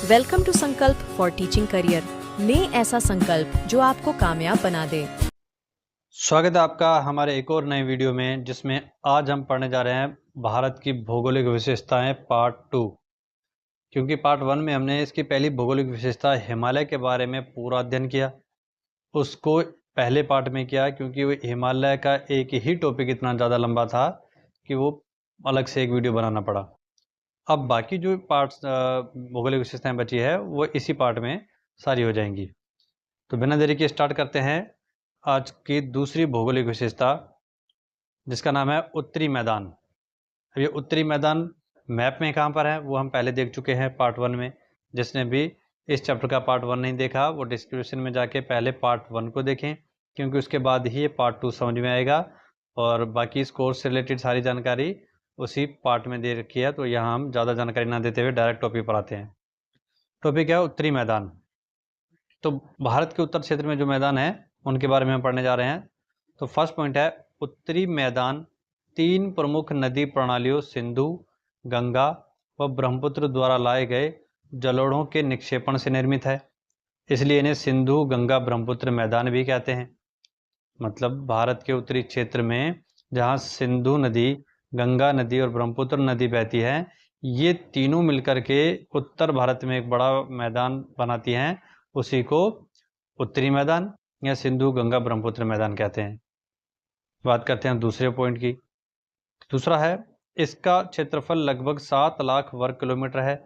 Welcome to संकल्प for teaching career. लें ऐसा संकल्प जो आपको कामयाब बना दे। स्वागत है आपका हमारे एक और नए वीडियो में, जिसमें आज हम पढ़ने जा रहे हैं भारत की भौगोलिक विशेषताएं पार्ट 2। क्योंकि पार्ट 1 में हमने इसकी पहली भौगोलिक विशेषता हिमालय के बारे में पूरा अध्ययन किया, उसको पहले पार्ट में किया क्योंकि वो हिमालय का एक ही टॉपिक इतना ज़्यादा लंबा था कि वो अलग से एक वीडियो बनाना पड़ा। अब बाकी जो पार्ट्स भौगोलिक विशेषताएं बची है वो इसी पार्ट में सारी हो जाएंगी। तो बिना देरी के स्टार्ट करते हैं आज की दूसरी भौगोलिक विशेषता, जिसका नाम है उत्तरी मैदान। अब ये उत्तरी मैदान मैप में कहाँ पर है वो हम पहले देख चुके हैं पार्ट 1 में। जिसने भी इस चैप्टर का पार्ट 1 नहीं देखा वो डिस्क्रिप्शन में जाके पहले पार्ट 1 को देखें, क्योंकि उसके बाद ही ये पार्ट 2 समझ में आएगा। और बाकी इस कोर्स से रिलेटेड सारी जानकारी उसी पार्ट में दे रखी है, तो यहाँ हम ज़्यादा जानकारी ना देते हुए डायरेक्ट टॉपिक पर आते हैं। टॉपिक है उत्तरी मैदान। तो भारत के उत्तर क्षेत्र में जो मैदान है उनके बारे में हम पढ़ने जा रहे हैं। तो फर्स्ट पॉइंट है, उत्तरी मैदान 3 प्रमुख नदी प्रणालियों सिंधु, गंगा व ब्रह्मपुत्र द्वारा लाए गए जलोढ़ों के निक्षेपण से निर्मित है, इसलिए इन्हें सिंधु गंगा ब्रह्मपुत्र मैदान भी कहते हैं। मतलब भारत के उत्तरी क्षेत्र में जहाँ सिंधु नदी, गंगा नदी और ब्रह्मपुत्र नदी बहती है, ये तीनों मिलकर के उत्तर भारत में एक बड़ा मैदान बनाती हैं, उसी को उत्तरी मैदान या सिंधु गंगा ब्रह्मपुत्र मैदान कहते हैं। बात करते हैं दूसरे पॉइंट की। दूसरा है, इसका क्षेत्रफल लगभग 7 लाख वर्ग किलोमीटर है,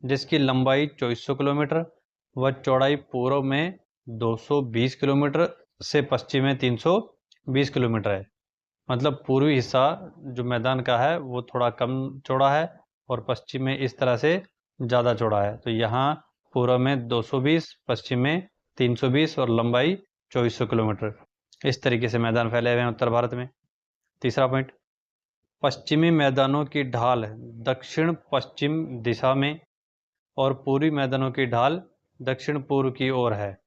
जिसकी लंबाई 2400 किलोमीटर व चौड़ाई पूर्व में 220 किलोमीटर से पश्चिम में 320 किलोमीटर है। मतलब पूर्वी हिस्सा जो मैदान का है वो थोड़ा कम चौड़ा है और पश्चिम में इस तरह से ज़्यादा चौड़ा है। तो यहाँ पूर्व में 220, पश्चिम में 320 और लंबाई 2400 किलोमीटर, इस तरीके से मैदान फैले हुए हैं उत्तर भारत में। तीसरा पॉइंट, पश्चिमी मैदानों की ढाल दक्षिण पश्चिम दिशा में और पूर्वी मैदानों की ढाल दक्षिण पूर्व की ओर है।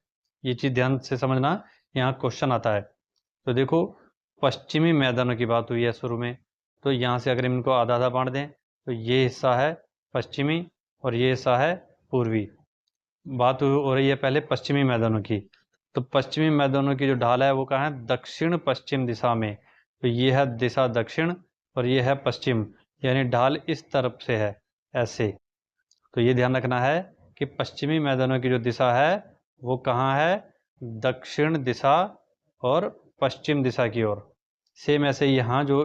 ये चीज़ ध्यान से समझना, यहाँ क्वेश्चन आता है। तो देखो, पश्चिमी मैदानों की बात हुई है शुरू में, तो यहाँ से अगर इनको आधा आधा बांट दें तो ये हिस्सा है पश्चिमी और ये हिस्सा है पूर्वी। बात हो रही है पहले पश्चिमी मैदानों की। तो पश्चिमी मैदानों की जो ढाल है वो कहाँ है? दक्षिण पश्चिम दिशा में। तो ये है दिशा दक्षिण और ये है पश्चिम, यानी ढाल इस तरफ से है ऐसे। तो ये ध्यान रखना है कि पश्चिमी मैदानों की जो दिशा है वो कहाँ है? दक्षिण दिशा और पश्चिम दिशा की ओर। सेम ऐसे यहाँ जो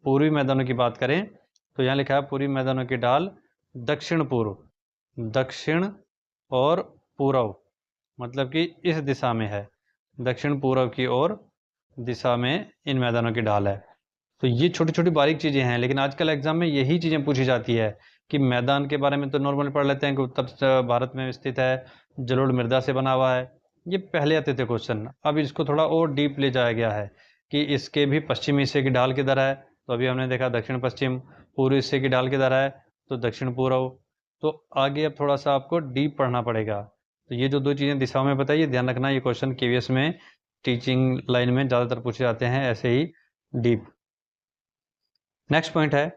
पूर्वी मैदानों की बात करें तो यहाँ लिखा है पूर्वी मैदानों की ढाल दक्षिण पूर्व, दक्षिण और पूर्व, मतलब कि इस दिशा में है, दक्षिण पूर्व की ओर दिशा में इन मैदानों की ढाल है। तो ये छोटी छोटी बारीक चीज़ें हैं, लेकिन आजकल एग्जाम में यही चीज़ें पूछी जाती है कि मैदान के बारे में तो नॉर्मल पढ़ लेते हैं कि उत्तर भारत में स्थित है, जलोढ़ मृदा से बना हुआ है, ये पहले आते थे क्वेश्चन। अब इसको थोड़ा और डीप ले जाया गया है कि इसके भी पश्चिमी हिस्से की ढाल किधर है। तो अभी हमने देखा दक्षिण पश्चिम, पूर्व हिस्से की ढाल किधर है तो दक्षिण पूर्व। तो आगे अब थोड़ा सा आपको डीप पढ़ना पड़ेगा। तो ये जो दो चीज़ें दिशाओं में बताइए, ध्यान रखना, ये क्वेश्चन केवीएस में टीचिंग लाइन में ज़्यादातर पूछे जाते हैं ऐसे ही डीप। नेक्स्ट पॉइंट है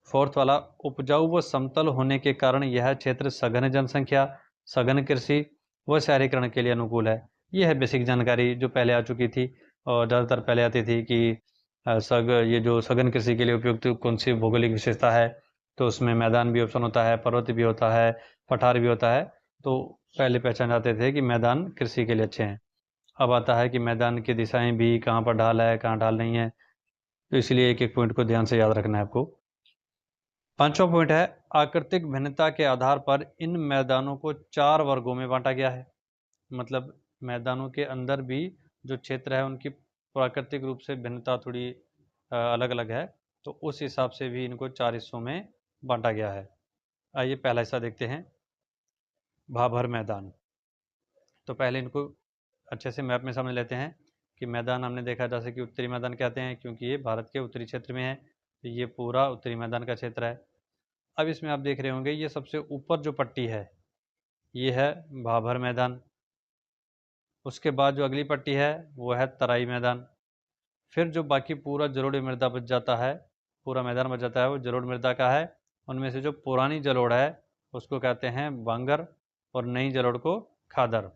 फोर्थ वाला, उपजाऊ व समतल होने के कारण यह क्षेत्र सघन जनसंख्या, सघन कृषि व शहरीकरण के लिए अनुकूल है। यह है बेसिक जानकारी जो पहले आ चुकी थी और ज़्यादातर पहले आती थी कि ये जो सघन कृषि के लिए उपयुक्त कौन सी भौगोलिक विशेषता है। तो उसमें मैदान भी ऑप्शन होता है, पर्वत भी होता है, पठार भी होता है। तो पहले पहचान जाते थे कि मैदान कृषि के लिए अच्छे हैं। अब आता है कि मैदान की दिशाएं भी, कहाँ पर ढाल है कहाँ ढाल नहीं है। तो इसलिए एक एक पॉइंट को ध्यान से याद रखना है आपको। पांचवा पॉइंट है, आकृतिक भिन्नता के आधार पर इन मैदानों को 4 वर्गों में बांटा गया है। मतलब मैदानों के अंदर भी जो क्षेत्र है उनकी प्राकृतिक रूप से भिन्नता थोड़ी अलग अलग है, तो उस हिसाब से भी इनको 4 हिस्सों में बांटा गया है। आइए पहला हिस्सा देखते हैं, भाभर मैदान। तो पहले इनको अच्छे से मैप में समझ लेते हैं कि मैदान हमने देखा जैसे कि उत्तरी मैदान कहते हैं क्योंकि ये भारत के उत्तरी क्षेत्र में है, तो ये पूरा उत्तरी मैदान का क्षेत्र है। अब इसमें आप देख रहे होंगे ये सबसे ऊपर जो पट्टी है ये है भाभर मैदान। उसके बाद जो अगली पट्टी है वो है तराई मैदान। फिर जो बाकी पूरा जलोढ़ मृदा बच जाता है, पूरा मैदान बच जाता है, वो जलोढ़ मृदा का है। उनमें से जो पुरानी जलोढ़ है उसको कहते हैं बांगर, और नई जलोढ़ को खादर।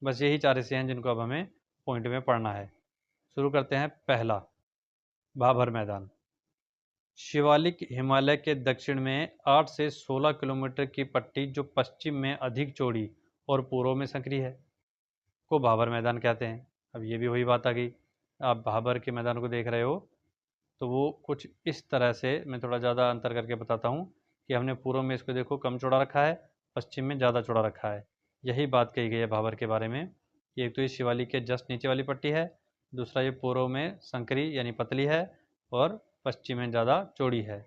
बस यही 4 हिस्से हैं जिनको अब हमें पॉइंट में पढ़ना है। शुरू करते हैं। पहला, भाबर मैदान। शिवालिक हिमालय के दक्षिण में 8 से 16 किलोमीटर की पट्टी जो पश्चिम में अधिक चौड़ी और पूर्व में संकरी है को भाबर मैदान कहते हैं। अब ये भी वही बात आ गई, आप भाबर के मैदान को देख रहे हो तो वो कुछ इस तरह से, मैं थोड़ा ज़्यादा अंतर करके बताता हूँ कि हमने पूर्व में इसको देखो कम चौड़ा रखा है, पश्चिम में ज़्यादा चौड़ा रखा है। यही बात कही गई है भाबर के बारे में कि एक तो ये शिवालिक के जस्ट नीचे वाली पट्टी है, दूसरा ये पूर्व में संकरी यानी पतली है और पश्चिम में ज़्यादा चौड़ी है।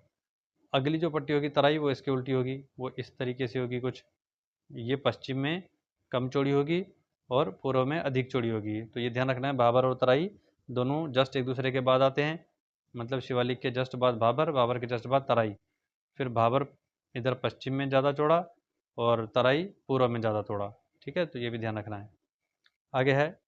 अगली जो पट्टी होगी तराई वो इसकी उल्टी होगी, वो इस तरीके से होगी कुछ, ये पश्चिम में कम चौड़ी होगी और पूर्व में अधिक चौड़ी होगी। तो ये ध्यान रखना है, भाबर और तराई दोनों जस्ट एक दूसरे के बाद आते हैं, मतलब शिवालिक के जस्ट बाद भाबर, भाबर के जस्ट बाद तराई। फिर भाबर इधर पश्चिम में ज़्यादा चौड़ा और तराई पूर्व में ज़्यादा चौड़ा। ठीक है, तो ये भी ध्यान रखना है। आगे है,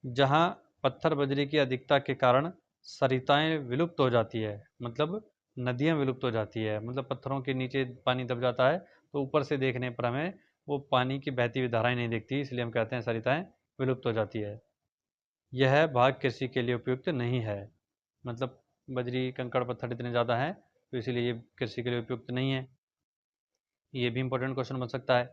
जहाँ पत्थर बजरी की अधिकता के कारण सरिताएं विलुप्त हो जाती है, मतलब नदियाँ विलुप्त हो जाती है, मतलब पत्थरों के नीचे पानी दब जाता है तो ऊपर से देखने पर हमें वो पानी की बहती हुई धाराएं नहीं दिखती, इसलिए हम कहते हैं सरिताएं विलुप्त हो जाती है। यह भाग कृषि के लिए उपयुक्त नहीं है, मतलब बजरी कंकड़ पत्थर इतने ज़्यादा हैं तो इसीलिए ये कृषि के लिए उपयुक्त नहीं है। ये भी इंपॉर्टेंट क्वेश्चन बन सकता है,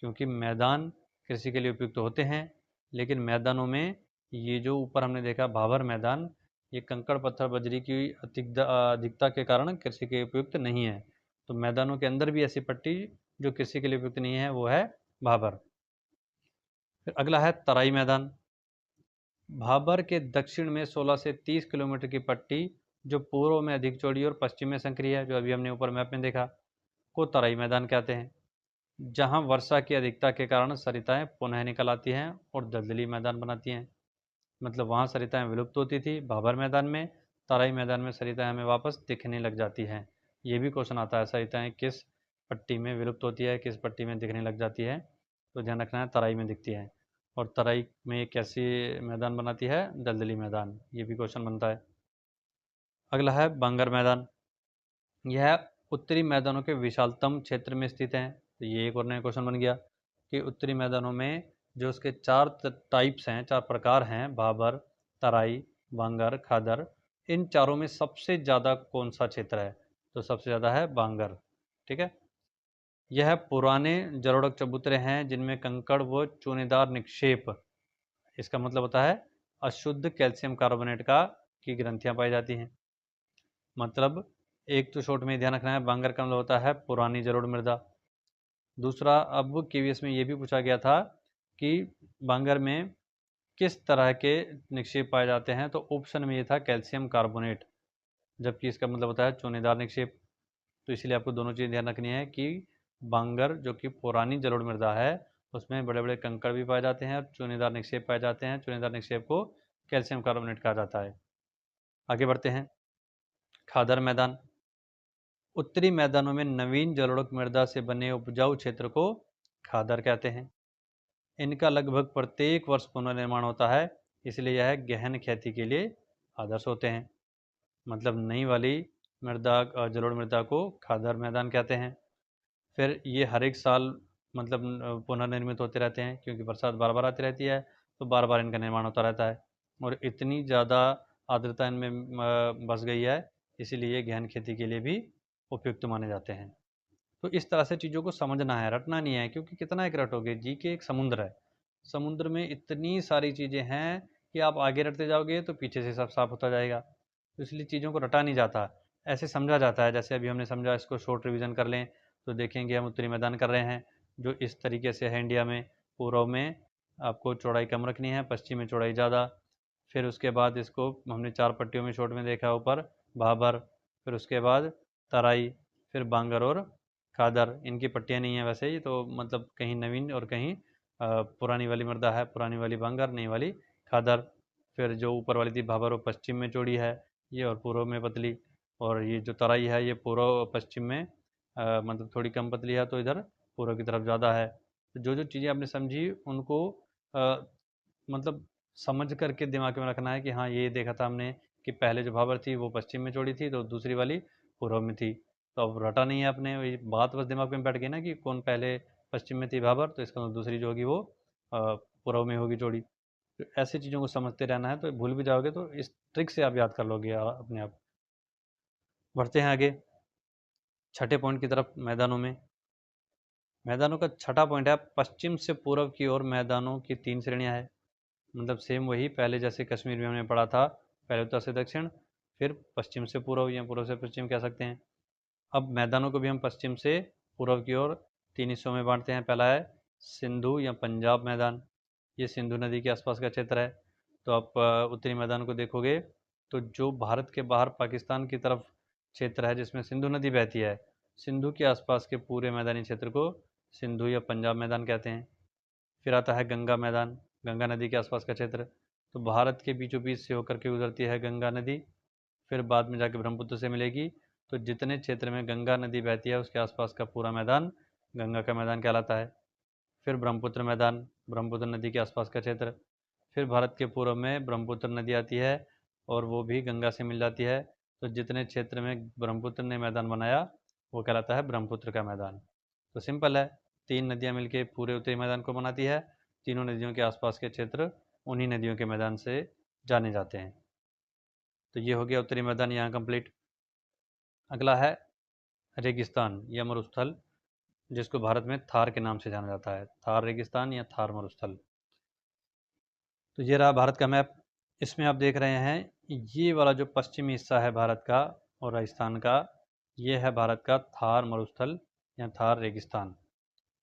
क्योंकि मैदान कृषि के लिए उपयुक्त होते हैं, लेकिन मैदानों में ये जो ऊपर हमने देखा भाबर मैदान, ये कंकड़ पत्थर बजरी की अधिकता के कारण कृषि के उपयुक्त नहीं है। तो मैदानों के अंदर भी ऐसी पट्टी जो कृषि के लिए उपयुक्त नहीं है वो है भाबर। फिर अगला है तराई मैदान। भाबर के दक्षिण में 16 से 30 किलोमीटर की पट्टी जो पूर्व में अधिक चौड़ी और पश्चिम में संकरी है, जो अभी हमने ऊपर मैप में देखा, को तराई मैदान कहते हैं। जहां वर्षा की अधिकता के कारण सरिताएं पुनः निकल आती हैं और दलदली मैदान बनाती हैं, मतलब वहां सरिताएं विलुप्त होती थी भाबर मैदान में, तराई मैदान में सरिताएं हमें वापस दिखने लग जाती हैं। ये भी क्वेश्चन आता है, सरिताएं किस पट्टी में विलुप्त होती है, किस पट्टी में दिखने लग जाती है, तो ध्यान रखना है तराई में दिखती है। और तराई में कैसी मैदान बनाती है, दलदली मैदान, ये भी क्वेश्चन बनता है। अगला है बांगर मैदान। यह उत्तरी मैदानों के विशालतम क्षेत्र में स्थित है। तो ये एक और नया क्वेश्चन बन गया कि उत्तरी मैदानों में जो उसके 4 टाइप्स हैं, 4 प्रकार हैं, भाबर, तराई, बांगर, खादर, इन चारों में सबसे ज़्यादा कौन सा क्षेत्र है, तो सबसे ज़्यादा है बांगर। ठीक है, यह पुराने जलोढ़ चबूतरे हैं जिनमें कंकड़ व चूनेदार निक्षेप, इसका मतलब होता है अशुद्ध कैल्शियम कार्बोनेट की ग्रंथियां पाई जाती हैं। मतलब एक तो शॉर्ट में ध्यान रखना है, बांगर का मतलब होता है पुरानी जलोढ़ मृदा। दूसरा, अब केवीएस में ये भी पूछा गया था कि बांगर में किस तरह के निक्षेप पाए जाते हैं, तो ऑप्शन में ये था कैल्शियम कार्बोनेट, जबकि इसका मतलब होता है चूनेदार निक्षेप। तो इसलिए आपको दोनों चीज़ें ध्यान रखनी है कि बांगर जो कि पुरानी जलोढ़ मृदा है उसमें बड़े बड़े कंकड़ भी पाए जाते हैं और चूनेदार निक्षेप पाए जाते हैं। चूनेदार निक्षेप को कैल्शियम कार्बोनेट कहा जाता है। आगे बढ़ते हैं। खादर मैदान। उत्तरी मैदानों में नवीन जलोढ़ मृदा से बने उपजाऊ क्षेत्र को खादर कहते हैं। इनका लगभग प्रत्येक वर्ष पुनर्निर्माण होता है, इसलिए यह गहन खेती के लिए आदर्श होते हैं। मतलब नई वाली मृदा, जलोढ़ मृदा को खादर मैदान कहते हैं। फिर ये हर एक साल मतलब पुनर्निर्मित होते रहते हैं, क्योंकि बरसात बार बार आती रहती है तो बार बार इनका निर्माण होता रहता है। और इतनी ज़्यादा आर्द्रता इनमें बस गई है, इसीलिए गहन खेती के लिए भी उपयुक्त माने जाते हैं। तो इस तरह से चीज़ों को समझना है, रटना नहीं है, क्योंकि कितना एक रटोगे, जी के एक समुद्र है, समुद्र में इतनी सारी चीज़ें हैं कि आप आगे रटते जाओगे तो पीछे से सब साफ होता जाएगा। तो इसलिए चीज़ों को रटा नहीं जाता, ऐसे समझा जाता है। जैसे अभी हमने समझा, इसको शॉर्ट रिवीजन कर लें तो देखेंगे हम उत्तरी मैदान कर रहे हैं जो इस तरीके से है इंडिया में। पूर्व में आपको चौड़ाई कम रखनी है, पश्चिम में चौड़ाई ज़्यादा। फिर उसके बाद इसको हमने 4 पट्टियों में शॉर्ट में देखा, ऊपर भाबर, फिर उसके बाद तराई, फिर बांगर और खादर। इनकी पट्टियाँ नहीं है वैसे ही, तो मतलब कहीं नवीन और कहीं पुरानी वाली मृदा है, पुरानी वाली बांगर, नई वाली खादर। फिर जो ऊपर वाली थी भाबर वो पश्चिम में चौड़ी है ये, और पूर्व में पतली। और ये जो तराई है ये पूर्व पश्चिम में मतलब थोड़ी कम पतली है, तो इधर पूर्व की तरफ ज़्यादा है। तो जो जो चीज़ें आपने समझी उनको मतलब समझ करके दिमाग में रखना है कि हाँ ये देखा था हमने कि पहले जो भाबर थी वो पश्चिम में चौड़ी थी, तो दूसरी वाली पूर्व में थी। तो अब रटा नहीं है आपने, ये बात बस दिमाग में बैठ गई ना कि कौन पहले पश्चिम में थी भाबर, तो इसका मतलब दूसरी जो होगी वो पूर्व में होगी जोड़ी। तो ऐसी चीज़ों को समझते रहना है, तो भूल भी जाओगे तो इस ट्रिक से आप याद कर लोगे अपने आप। बढ़ते हैं आगे छठे पॉइंट की तरफ, मैदानों में। मैदानों का छठा पॉइंट है, पश्चिम से पूर्व की ओर मैदानों की 3 श्रेणियां है। मतलब सेम वही पहले जैसे कश्मीर में हमने पढ़ा था, पहले उत्तर से दक्षिण, फिर पश्चिम से पूर्व या पूर्व से पश्चिम कह सकते हैं। अब मैदानों को भी हम पश्चिम से पूर्व की ओर 3 हिस्सों में बांटते हैं। पहला है सिंधु या पंजाब मैदान, ये सिंधु नदी के आसपास का क्षेत्र है। तो आप उत्तरी मैदान को देखोगे तो जो भारत के बाहर पाकिस्तान की तरफ क्षेत्र है जिसमें सिंधु नदी बहती है, सिंधु के आसपास के पूरे मैदानी क्षेत्र को सिंधु या पंजाब मैदान कहते हैं। फिर आता है गंगा मैदान, गंगा नदी के आसपास का क्षेत्र। तो भारत के बीचों बीच से होकर के गुजरती है गंगा नदी, फिर बाद में जाके ब्रह्मपुत्र से मिलेगी। तो जितने क्षेत्र में गंगा नदी बहती है उसके आसपास का पूरा मैदान गंगा का मैदान कहलाता है। फिर ब्रह्मपुत्र मैदान, ब्रह्मपुत्र नदी के आसपास का क्षेत्र। फिर भारत के पूर्व में ब्रह्मपुत्र नदी आती है और वो भी गंगा से मिल जाती है। तो जितने क्षेत्र में ब्रह्मपुत्र ने मैदान बनाया वो कहलाता है ब्रह्मपुत्र का मैदान। तो सिंपल है, 3 नदियाँ मिलके पूरे उत्तरी मैदान को बनाती है। तीनों नदियों के आसपास के क्षेत्र उन्हीं नदियों के मैदान से जाने जाते हैं। तो ये हो गया उत्तरी मैदान यहाँ कंप्लीट। अगला है रेगिस्तान या मरुस्थल, जिसको भारत में थार के नाम से जाना जाता है, थार रेगिस्तान या थार मरुस्थल। तो ये रहा भारत का मैप। इसमें आप देख रहे हैं ये वाला जो पश्चिमी हिस्सा है भारत का और राजस्थान का, ये है भारत का थार मरुस्थल या थार रेगिस्तान।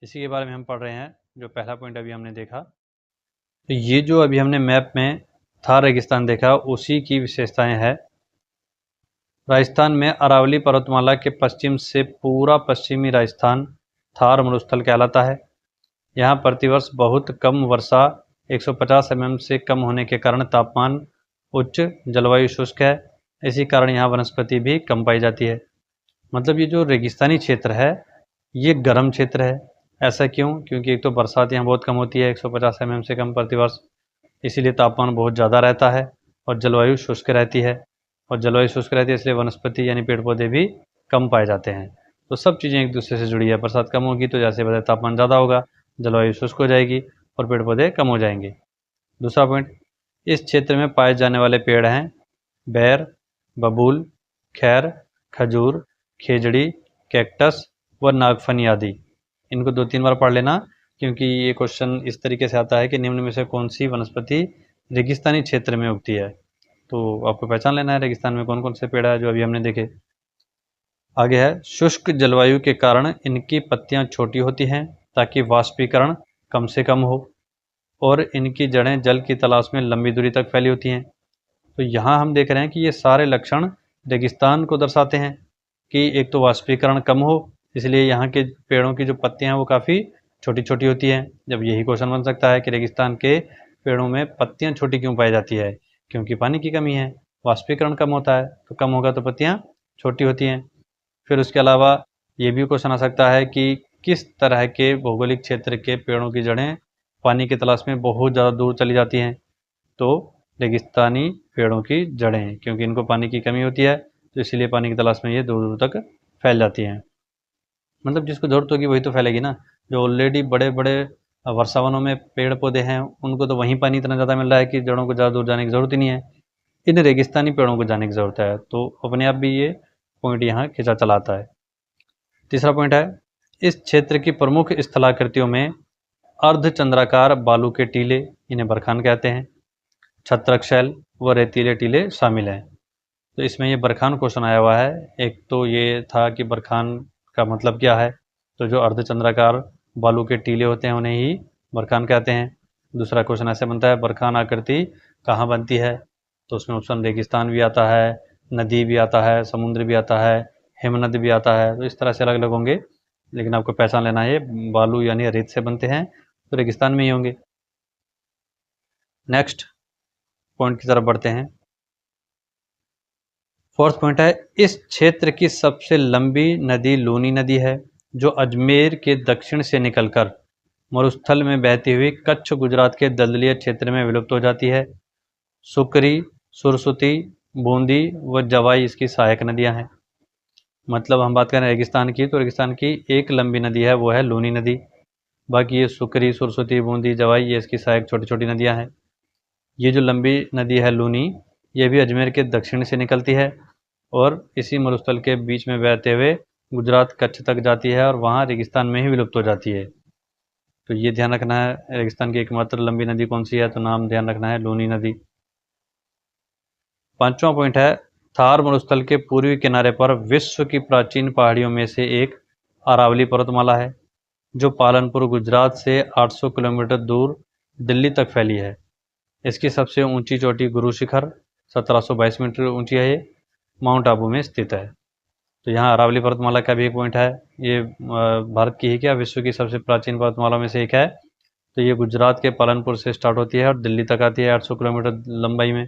इसी के बारे में हम पढ़ रहे हैं, जो पहला पॉइंट अभी हमने देखा। तो ये जो अभी हमने मैप में थार रेगिस्तान देखा उसी की विशेषताएं हैं। राजस्थान में अरावली पर्वतमाला के पश्चिम से पूरा पश्चिमी राजस्थान थार मरुस्थल कहलाता है। यहाँ प्रतिवर्ष बहुत कम वर्षा 150 mm से कम होने के कारण तापमान उच्च, जलवायु शुष्क है। इसी कारण यहाँ वनस्पति भी कम पाई जाती है। मतलब ये जो रेगिस्तानी क्षेत्र है ये गर्म क्षेत्र है। ऐसा क्यों? क्योंकि एक तो बरसात यहाँ बहुत कम होती है, 150 mm से कम प्रतिवर्ष, इसीलिए तापमान बहुत ज़्यादा रहता है और जलवायु शुष्क रहती है। और जलवायु शुष्क रहती है इसलिए वनस्पति यानी पेड़ पौधे भी कम पाए जाते हैं। तो सब चीज़ें एक दूसरे से जुड़ी है। बरसात कम होगी तो जैसे बताया तापमान ज़्यादा होगा, जलवायु शुष्क हो जाएगी और पेड़ पौधे कम हो जाएंगे। दूसरा पॉइंट, इस क्षेत्र में पाए जाने वाले पेड़ हैं बैर, बबूल, खैर, खजूर, खेजड़ी, कैक्टस व नागफनी आदि। इनको 2-3 बार पढ़ लेना, क्योंकि ये क्वेश्चन इस तरीके से आता है कि निम्न में से कौन सी वनस्पति रेगिस्तानी क्षेत्र में उगती है। तो आपको पहचान लेना है रेगिस्तान में कौन कौन से पेड़ है जो अभी हमने देखे। आगे है, शुष्क जलवायु के कारण इनकी पत्तियां छोटी होती हैं ताकि वाष्पीकरण कम से कम हो, और इनकी जड़ें जल की तलाश में लंबी दूरी तक फैली होती हैं। तो यहाँ हम देख रहे हैं कि ये सारे लक्षण रेगिस्तान को दर्शाते हैं कि एक तो वाष्पीकरण कम हो, इसलिए यहाँ के पेड़ों की जो पत्तियां हैं वो काफ़ी छोटी छोटी होती हैं। जब यही क्वेश्चन बन सकता है कि रेगिस्तान के पेड़ों में पत्तियां छोटी क्यों पाई जाती है, क्योंकि पानी की कमी है, वाष्पीकरण कम होता है, तो कम होगा तो पत्तियां छोटी होती हैं। फिर उसके अलावा ये भी क्वेश्चन आ सकता है कि किस तरह के भौगोलिक क्षेत्र के पेड़ों की जड़ें पानी की तलाश में बहुत ज़्यादा दूर चली जाती हैं। तो रेगिस्तानी पेड़ों की जड़ें, क्योंकि इनको पानी की कमी होती है तो इसीलिए पानी की तलाश में ये दूर दूर तक फैल जाती हैं। मतलब जिसको ज़रूरत होगी वही तो फैलेगी ना। जो ऑलरेडी बड़े बड़े वर्षावनों में पेड़ पौधे हैं उनको तो वहीं पानी इतना ज़्यादा मिल रहा है कि जड़ों को ज़्यादा दूर जाने की ज़रूरत ही नहीं है। इन रेगिस्तानी पेड़ों को जाने की ज़रूरत है, तो अपने आप भी ये पॉइंट यहाँ खिंचा चलाता है। तीसरा पॉइंट है, इस क्षेत्र की प्रमुख स्थलाकृतियों में अर्धचंद्राकार बालू के टीले, इन्हें बरखान कहते हैं, छत्रक शैल व रेतीले टीले शामिल हैं। तो इसमें ये बरखान क्वेश्चन आया हुआ है। एक तो ये था कि बरखान का मतलब क्या है, तो जो अर्धचंद्राकार बालू के टीले होते हैं उन्हें ही बरखान कहते हैं। दूसरा क्वेश्चन ऐसे बनता है, बरखान आकृति कहाँ बनती है, तो उसमें ऑप्शन रेगिस्तान भी आता है, नदी भी आता है, समुद्र भी आता है, हिमनद भी आता है। तो इस तरह से अलग अलग होंगे, लेकिन आपको पहचान लेना है बालू यानी रेत से बनते हैं तो रेगिस्तान में ही होंगे। नेक्स्ट पॉइंट की तरफ बढ़ते हैं। फोर्थ पॉइंट है, इस क्षेत्र की सबसे लंबी नदी लूनी नदी है, जो अजमेर के दक्षिण से निकलकर मरुस्थल में बहती हुई कच्छ गुजरात के दलदलीय क्षेत्र में विलुप्त हो जाती है। सुकरी, सुरसुती, बूंदी व जवाई इसकी सहायक नदियां हैं। मतलब हम बात करें रेगिस्तान की, तो रेगिस्तान की एक लंबी नदी है वो है लूनी नदी, बाकी ये सुकरी, सुरसुती, बूंदी, जवाई ये इसकी सहायक छोटी छोटी नदियाँ हैं। ये जो लंबी नदी है लूनी, ये भी अजमेर के दक्षिण से निकलती है और इसी मरुस्थल के बीच में बहते हुए गुजरात कच्छ तक जाती है और वहाँ रेगिस्तान में ही विलुप्त हो जाती है। तो ये ध्यान रखना है, रेगिस्तान की एकमात्र लंबी नदी कौन सी है, तो नाम ध्यान रखना है लूनी नदी। 5वां पॉइंट है, थार मरुस्थल के पूर्वी किनारे पर विश्व की प्राचीन पहाड़ियों में से एक अरावली पर्वतमाला है, जो पालनपुर गुजरात से 800 किलोमीटर दूर दिल्ली तक फैली है। इसकी सबसे ऊंची चोटी गुरु शिखर 1722 मीटर ऊंची है, ये माउंट आबू में स्थित है। तो यहाँ अरावली पर्वतमाला का भी एक पॉइंट है, ये भारत की ही क्या विश्व की सबसे प्राचीन पर्वतमाला में से एक है। तो ये गुजरात के पालनपुर से स्टार्ट होती है और दिल्ली तक आती है 800 किलोमीटर लंबाई में।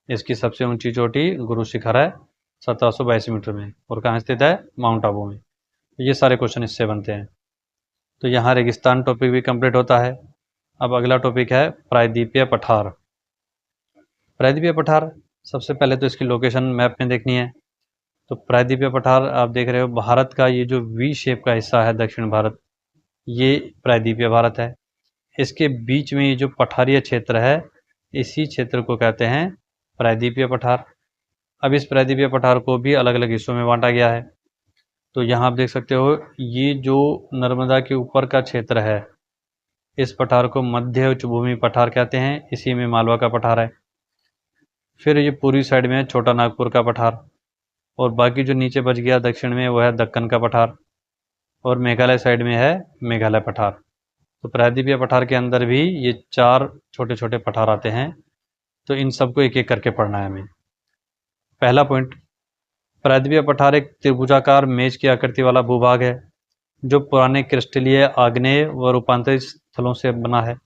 इसकी सबसे ऊंची चोटी गुरु शिखर है 1722 मीटर में और कहाँ स्थित है, माउंट आबू में। ये सारे क्वेश्चन इससे बनते हैं। तो यहाँ रेगिस्तान टॉपिक भी कंप्लीट होता है। अब अगला टॉपिक है प्रायद्वीपीय पठार। प्रायद्वीपीय पठार सबसे पहले तो इसकी लोकेशन मैप में देखनी है। तो प्रायद्वीपीय पठार आप देख रहे हो, भारत का ये जो वी शेप का हिस्सा है दक्षिण भारत, ये प्रायद्वीपीय भारत है। इसके बीच में ये जो पठारीय क्षेत्र है, इसी क्षेत्र को कहते हैं प्रायद्वीपीय पठार। अब इस प्रायद्वीपीय पठार को भी अलग अलग हिस्सों में बांटा गया है। तो यहाँ आप देख सकते हो, ये जो नर्मदा के ऊपर का क्षेत्र है, इस पठार को मध्य उच्च भूमि पठार कहते हैं, इसी में मालवा का पठार है। फिर ये पूरी साइड में है छोटा नागपुर का पठार, और बाकी जो नीचे बच गया दक्षिण में वो है दक्कन का पठार, और मेघालय साइड में है मेघालय पठार। तो प्रायद्वीपीय पठार के अंदर भी ये 4 छोटे छोटे पठार आते हैं। तो इन सबको एक एक करके पढ़ना है हमें। पहला पॉइंट, प्रायद्वीपीय पठार एक त्रिभुजाकार मेज की आकृति वाला भूभाग है जो पुराने क्रिस्टलीय, आग्नेय व रूपांतरित स्थलों से बना है।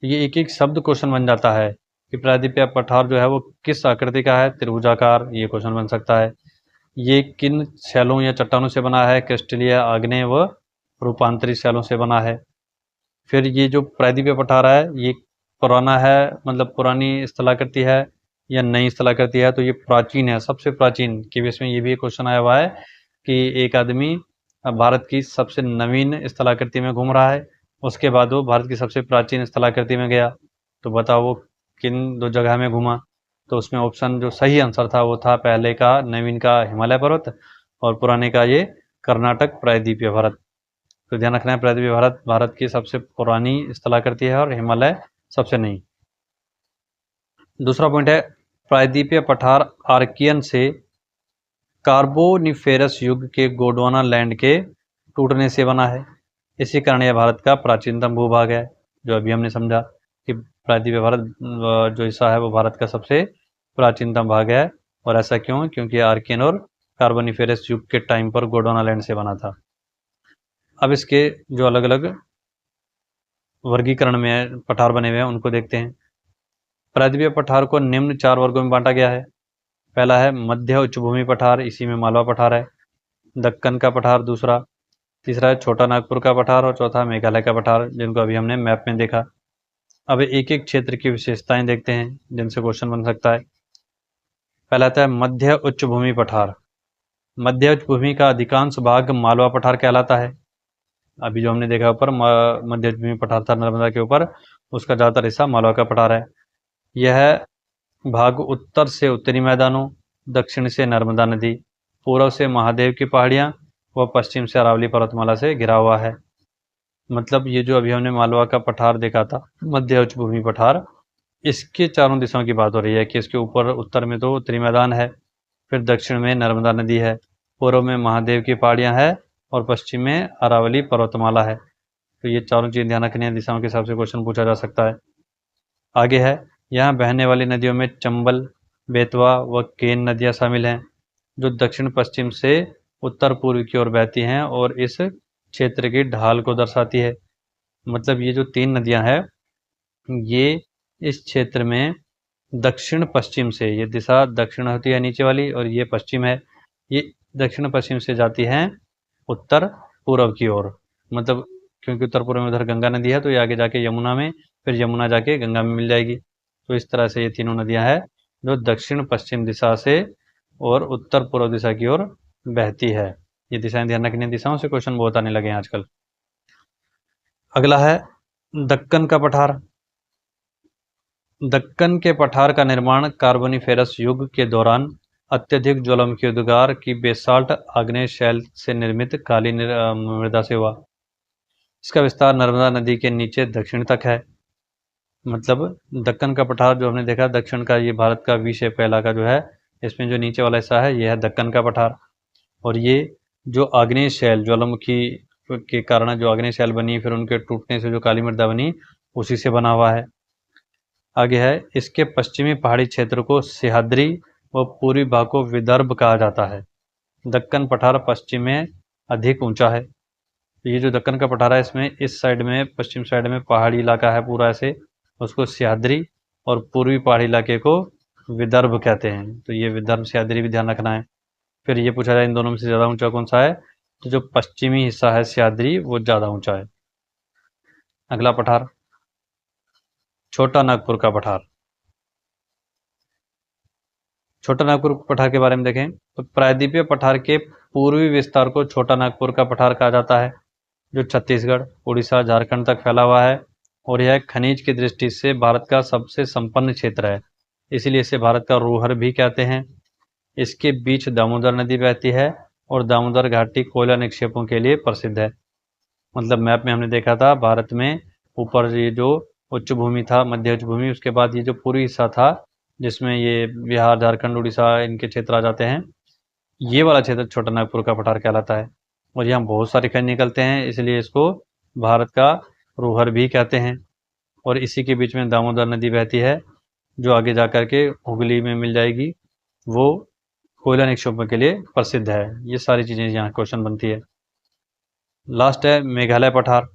ये एक एक शब्द क्वेश्चन बन जाता है कि प्रायद्वीपीय पठार जो है वो किस आकृति का है, त्रिभुजाकार, ये क्वेश्चन बन सकता है। ये किन शैलों या चट्टानों से बना है, क्रिस्टलीय, आग्नेय व रूपांतरित शैलों से बना है। फिर ये जो प्रायद्वीपीय पठार है ये पुराना है, मतलब पुरानी स्थलाकृति है या नई स्थलाकृति है, तो ये प्राचीन है, सबसे प्राचीन। कि इसमें ये भी एक क्वेश्चन आया हुआ है कि एक आदमी भारत की सबसे नवीन स्थलाकृति में घूम रहा है, उसके बाद वो भारत की सबसे प्राचीन स्थलाकृति में गया, तो बताओ वो किन 2 जगह में घूमा। तो उसमें ऑप्शन जो सही आंसर था वो था पहले का, नवीन का हिमालय पर्वत, और पुराने का ये कर्नाटक प्रायद्वीपीय भारत। तो ध्यान रखना है, प्रायद्वीपीय भारत भारत की सबसे पुरानी स्थलाकृति है और हिमालय सबसे नई। दूसरा पॉइंट है, प्रायद्वीपीय पठार आर्कियन से कार्बोनिफेरस युग के गोंडवाना लैंड के टूटने से बना है। इसी कारण यह भारत का प्राचीनतम भूभाग है, जो अभी हमने समझा कि प्रायद्वीपीय भारत जो हिस्सा है वो भारत का सबसे प्राचीनतम भाग है। और ऐसा क्यों, क्योंकि आर्कियन और कार्बोनिफेरस युग के टाइम पर गोंडवाना लैंड से बना था। अब इसके जो अलग अलग वर्गीकरण में पठार बने हुए हैं उनको देखते हैं। प्रायद्वीपीय पठार को निम्न 4 वर्गों में बांटा गया है। पहला है मध्य उच्च भूमि पठार, इसी में मालवा पठार है। दक्कन का पठार दूसरा, तीसरा है छोटा नागपुर का पठार, और चौथा मेघालय का पठार, जिनको अभी हमने मैप में देखा। अब एक एक क्षेत्र की विशेषताएं देखते हैं जिनसे क्वेश्चन बन सकता है। पहला आता है मध्य उच्च भूमि पठार। मध्य उच्च भूमि का अधिकांश भाग मालवा पठार कहलाता है। अभी जो हमने देखा ऊपर मध्य उच्च भूमि पठार था नर्मदा के ऊपर, उसका ज़्यादातर हिस्सा मालवा का पठार है। यह भाग उत्तर से उत्तरी मैदानों, दक्षिण से नर्मदा नदी, पूर्व से महादेव की पहाड़ियाँ व पश्चिम से अरावली पर्वतमाला से घिरा हुआ है। मतलब ये जो अभी हमने मालवा का पठार देखा था, मध्य उच्च भूमि पठार, इसके चारों दिशाओं की बात हो रही है कि इसके ऊपर उत्तर में तो उत्तरी मैदान है, फिर दक्षिण में नर्मदा नदी है, पूर्व में महादेव की पहाड़ियाँ हैं और पश्चिम में अरावली पर्वतमाला है। तो ये चारों चीज़ ध्यान रखनी है, दिशाओं के हिसाब से क्वेश्चन पूछा जा सकता है। आगे है, यहाँ बहने वाली नदियों में चंबल, बेतवा व केन नदियाँ शामिल हैं, जो दक्षिण पश्चिम से उत्तर पूर्व की ओर बहती हैं और इस क्षेत्र की ढाल को दर्शाती है। मतलब ये जो 3 नदियाँ हैं, ये इस क्षेत्र में दक्षिण पश्चिम से, ये दिशा दक्षिण होती है नीचे वाली और ये पश्चिम है, ये दक्षिण पश्चिम से जाती हैं उत्तर पूर्व की ओर। मतलब क्योंकि उत्तर पूर्व में उधर गंगा नदी है, तो ये आगे जाके यमुना में, फिर यमुना जाके गंगा में मिल जाएगी। तो इस तरह से ये तीनों नदियाँ हैं जो दक्षिण पश्चिम दिशा से और उत्तर पूर्व दिशा की ओर बहती है। ये दिशाएं ध्यान रखनी है, दिशाओं से क्वेश्चन बहुत आने लगे हैं आजकल। अगला है दक्कन का पठार। दक्कन के पठार का निर्माण कार्बोनिफेरस युग के दौरान अत्यधिक ज्वालामुखी उद्गार की बेसाल्ट आग्नेय शैल से निर्मित काली मृदा से हुआ। इसका विस्तार नर्मदा नदी के नीचे दक्षिण तक है। मतलब दक्कन का पठार जो हमने देखा दक्षिण का, ये भारत का वी शेप का इलाका जो है, इसमें जो नीचे वाला हिस्सा है ये है दक्कन का पठार। और ये जो आग्नेय शैल ज्वालामुखी के कारण जो आग्नेय शैल बनी, फिर उनके टूटने से जो काली मृदा बनी, उसी से बना हुआ है। आगे है, इसके पश्चिमी पहाड़ी क्षेत्र को सह्याद्री व पूर्वी भाग को विदर्भ कहा जाता है। दक्कन पठार पश्चिम में अधिक ऊंचा है। तो ये जो दक्कन का पठार है, इसमें इस साइड में पश्चिम साइड में पहाड़ी इलाका है पूरा ऐसे, उसको सह्याद्री, और पूर्वी पहाड़ी इलाके को विदर्भ कहते हैं। तो ये विदर्भ सह्याद्री भी ध्यान रखना है। फिर ये पूछा जाए इन दोनों में से ज़्यादा ऊंचा कौन सा है, तो जो पश्चिमी हिस्सा है सह्याद्री वो ज़्यादा ऊंचा है। अगला पठार छोटा नागपुर का पठार। छोटा नागपुर पठार के बारे में देखें तो प्रायद्वीपीय पठार के पूर्वी विस्तार को छोटा नागपुर का पठार कहा जाता है, जो छत्तीसगढ़, उड़ीसा, झारखंड तक फैला हुआ है। और यह खनिज की दृष्टि से भारत का सबसे संपन्न क्षेत्र है, इसीलिए इसे भारत का रोहर भी कहते हैं। इसके बीच दामोदर नदी बहती है और दामोदर घाटी कोयला निक्षेपों के लिए प्रसिद्ध है। मतलब मैप में हमने देखा था भारत में ऊपर ये जो उच्च भूमि था, मध्य उच्च भूमि, उसके बाद ये जो पूर्वी हिस्सा था जिसमें ये बिहार, झारखंड, उड़ीसा इनके क्षेत्र आ जाते हैं, ये वाला क्षेत्र छोटा नागपुर का पठार कहलाता है। और यहाँ बहुत सारे खनिज निकलते हैं, इसलिए इसको भारत का रोहर भी कहते हैं। और इसी के बीच में दामोदर नदी बहती है, जो आगे जा कर के हुगली में मिल जाएगी, वो कोयला निक्षेपों के लिए प्रसिद्ध है। ये सारी चीज़ें यहाँ क्वेश्चन बनती है। लास्ट है मेघालय पठार।